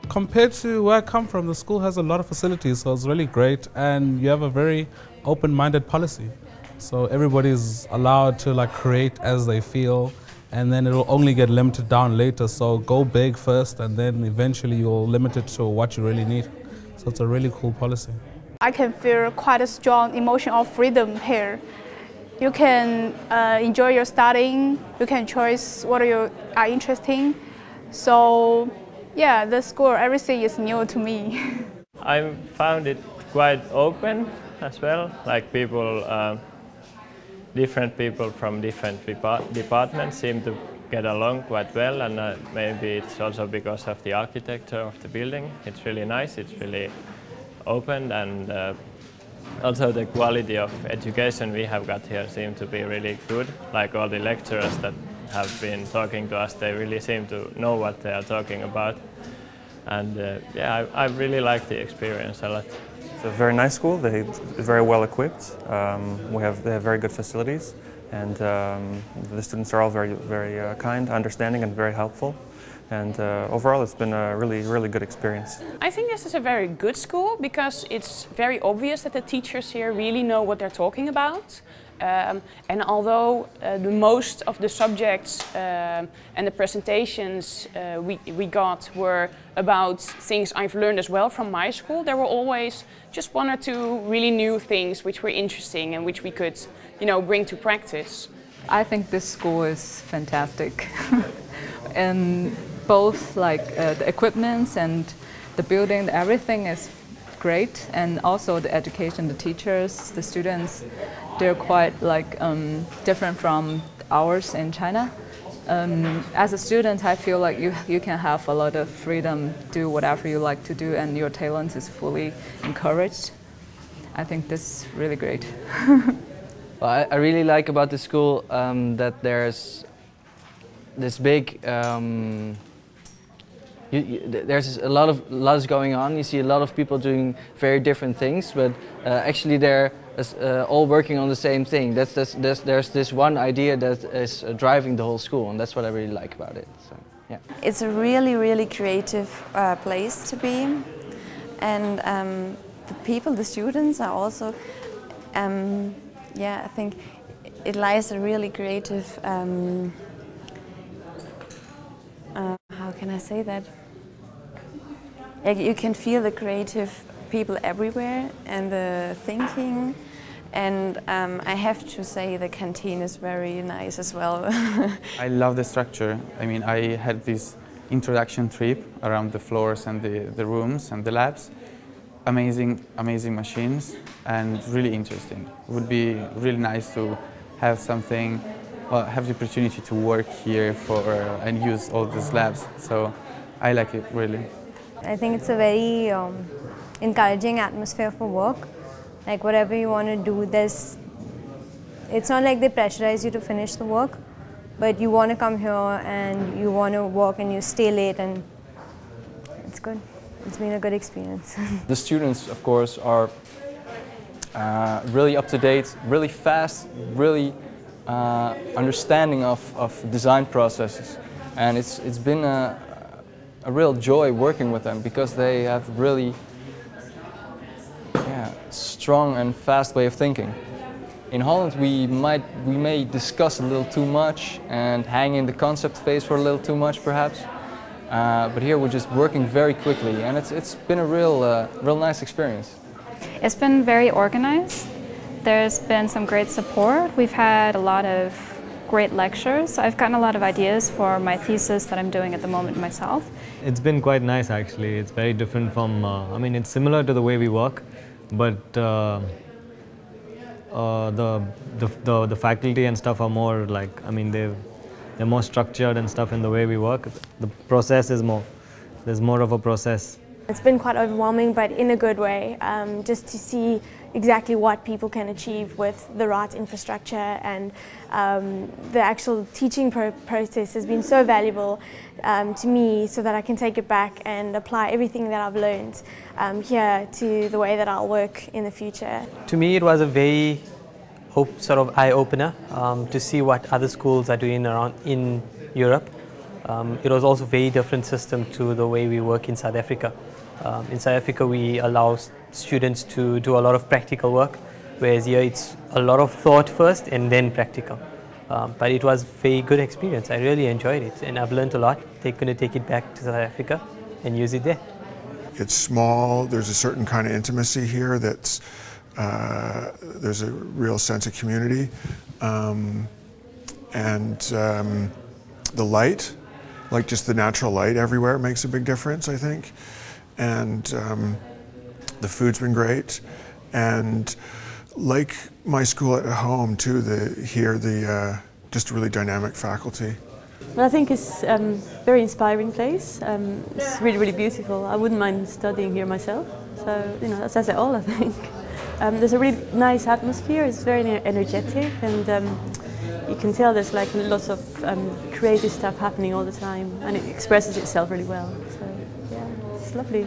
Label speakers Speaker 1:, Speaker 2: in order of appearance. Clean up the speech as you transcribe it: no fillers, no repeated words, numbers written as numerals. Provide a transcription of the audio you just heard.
Speaker 1: Compared to where I come from, the school has a lot of facilities, so it's really great, and you have a very open-minded policy. So everybody's allowed to create as they feel, and then it'll only get limited down later. So go big first, and then eventually you'll limit it to what you really need. So it's a really cool policy.
Speaker 2: I can feel quite a strong emotion of freedom here. You can enjoy your studying, you can choose what you are interested in. So yeah, the school, everything is new to me.
Speaker 3: I found it quite open as well, like people, different people from different departments seem to get along quite well, and maybe it's also because of the architecture of the building. It's really nice, it's really open, and also the quality of education we have got here seems to be really good. Like all the lecturers that have been talking to us, they really seem to know what they are talking about. And yeah, I really like the experience a lot.
Speaker 4: It's a very nice school. They're very well equipped. They have very good facilities, and the students are all very kind, understanding, and very helpful. And overall, it's been a really good experience.
Speaker 5: I think this is a very good school because it's very obvious that the teachers here really know what they're talking about. And although the most of the subjects and the presentations we got were about things I've learned as well from my school, there were always just one or two really new things which were interesting and which we could, bring to practice.
Speaker 6: I think this school is fantastic. And both the equipments and the building, everything is great, and also the education, the teachers, the students, they're quite different from ours in China. As a student, I feel like you can have a lot of freedom, do whatever you like to do, and your talent is fully encouraged. I think this is really great.
Speaker 7: Well, I really like about the school that there's this big there's a lot is going on. You see a lot of people doing very different things, but actually they're all working on the same thing. There's this one idea that is driving the whole school, and that's what I really like about it. So, yeah.
Speaker 8: It's a really creative place to be, and the people, the students are also, yeah, I think it lies a really creative. How can I say that? You can feel the creative people everywhere and the thinking, and I have to say the canteen is very nice as well.
Speaker 9: I love the structure. I mean, I had this introduction trip around the floors and the rooms and the labs. Amazing machines, and really interesting. It would be really nice to have something. Well, have the opportunity to work here and use all these labs, so I like it really.
Speaker 10: I think it's a very encouraging atmosphere for work. Like whatever you want to do, it's not like they pressurize you to finish the work, but you want to come here and you want to work and you stay late, and it's good. It's been a good experience.
Speaker 11: The students, of course, are really up to date, really fast, really understanding of design processes, and it's been a real joy working with them because they have really strong and fast way of thinking. In Holland we may discuss a little too much and hang in the concept phase for a little too much perhaps, but here we're just working very quickly, and it's been a real nice experience.
Speaker 12: It's been very organized. There's been some great support. We've had a lot of great lectures. I've gotten a lot of ideas for my thesis that I'm doing at the moment myself.
Speaker 13: It's been quite nice actually. It's very different from, I mean, it's similar to the way we work, but the faculty and stuff are more like, I mean, they're more structured and stuff in the way we work. The process is more, there's more of a process.
Speaker 14: It's been quite overwhelming, but in a good way, just to see exactly what people can achieve with the right infrastructure, and the actual teaching process has been so valuable to me, so that I can take it back and apply everything that I've learned here to the way that I'll work in the future.
Speaker 15: To me it was a very sort of eye-opener to see what other schools are doing around in Europe. It was also a very different system to the way we work in South Africa. In South Africa we allow students to do a lot of practical work, whereas here it's a lot of thought first and then practical. But it was a very good experience. I really enjoyed it, and I've learned a lot. They're going to take it back to South Africa and use it there. It's
Speaker 16: small, there's a certain kind of intimacy here that's, there's a real sense of community. The light, like just the natural light everywhere makes a big difference, I think. And the food's been great. And like my school at home too, just really dynamic faculty.
Speaker 17: Well, I think it's a very inspiring place. It's really, really beautiful. I wouldn't mind studying here myself. So, you know, that says it all, I think. There's a really nice atmosphere. It's very energetic, and you can tell there's like lots of creative stuff happening all the time, and it expresses itself really well. So, yeah, it's lovely.